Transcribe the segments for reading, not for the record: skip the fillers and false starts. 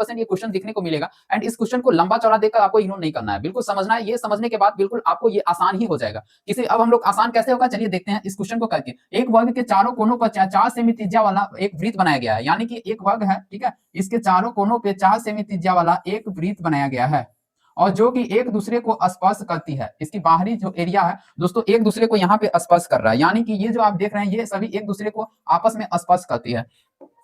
100% ये क्वेश्चन देखने को मिलेगा। एंड इस क्वेश्चन को लंबा चौड़ा देखकर आपको इग्नोर नहीं करना है, बिल्कुल समझना है। ये समझने के बाद बिल्कुल आपको ये आसान ही हो जाएगा। किसी अब हम लोग आसान कैसे होगा, चलिए देखते हैं इस क्वेश्चन को करके। एक वर्ग के चारों कोनों पर 4 सेमी त्रिज्या वाला एक वृत्त बनाया गया है, यानी कि एक वर्ग है, ठीक है, इसके चारों कोनों पे 4 सेमी त्रिज्या वाला एक वृत्त बनाया गया है और जो कि एक दूसरे को स्पर्श करती है। इसकी बाहरी जो एरिया है दोस्तों एक दूसरे को यहाँ पे स्पर्श कर रहा है, यानी कि ये जो आप देख रहे हैं ये सभी एक दूसरे को आपस में स्पर्श करती है।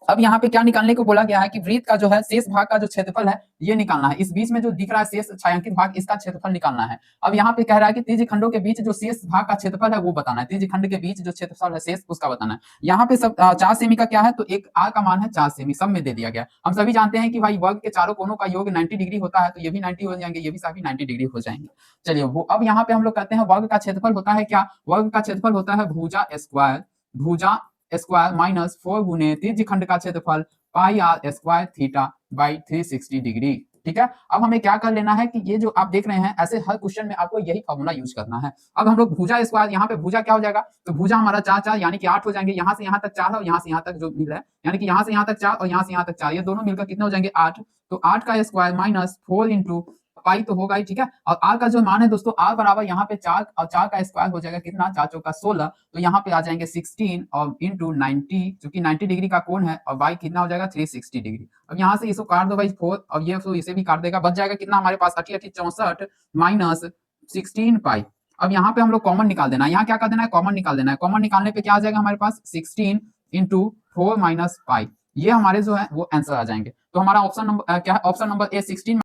अब यहाँ पे क्या निकालने को बोला गया है कि वृत्त का जो है शेष भाग का जो क्षेत्रफल है ये निकालना है। इस बीच में जो दिख रहा है शेष छायांकित भाग, इसका क्षेत्रफल निकालना है। अब यहाँ पे कह रहा है कि त्रिज्य खंडों के बीच जो शेष भाग का क्षेत्रफल है वो बताना है। त्रिज्य खंड के बीच जो क्षेत्रफल है शेष उसका बताना है। यहाँ पे सब 4 सेमी का क्या है, तो एक आर का मान है 4 सेमी, सब में दे दिया गया। हम सभी जानते हैं कि भाई वर्ग के चारों कोनों का योग 90 डिग्री होता है, तो ये भी 90 हो जाएंगे, ये भी सभी 90 डिग्री हो जाएंगे। चलिए वो अब यहाँ पे हम लोग कहते हैं वर्ग का क्षेत्रफल होता है क्या, वर्ग का क्षेत्रफल होता है भुजा स्क्वायर, भुजा स्क्वायर माइनस 4 गुने त्रिज्य खंड का क्षेत्रफल pi R square theta by 360 degree. ठीक है, अब हमें क्या कर लेना है कि ये जो आप देख रहे हैं ऐसे हर क्वेश्चन में आपको यही फॉर्मूला यूज करना है। अब हम लोग भुजा स्क्वायर, यहाँ पे भुजा क्या हो जाएगा, तो भुजा हमारा 4 4 यानी कि 8 हो जाएंगे। यहाँ से यहाँ तक 4 है और यहाँ से यहाँ तक जो मिल रहा है, यानी कि यहाँ से यहाँ तक 4 और यहाँ से यहाँ तक 4, ये दोनों मिलकर कितने हो जाएंगे 8। तो 8 का स्क्वायर माइनस 4 इंटू पाई तो होगा ही, ठीक है। और आर का जो मान है दोस्तों, आर बराबर यहाँ पे 4 और 4 का स्क्वायर हो जाएगा कितना, 4 चौका 16, तो यहाँ पे आ जाएंगे 16 और इंटू 90, क्योंकि 90 डिग्री का कोण है, और बाई कितना हो जाएगा 360 डिग्री। अब यहाँ से इसको काट दो भाई 4 और ये तो इसे भी काट देगा, बच जाएगा कितना हमारे पास 80 80 64 माइनस 16 पाई। अब यहाँ पे हम लोग कॉमन निकाल देना है, यहाँ क्या कर देना है, कॉमन निकाल देना है। कॉमन निकालने पे क्या आ जाएगा हमारे पास 16 इंटू 4 माइनस पाई, ये हमारे जो है वो आंसर आ जाएंगे। तो हमारा ऑप्शन नंबर क्या है, ऑप्शन नंबर ए 16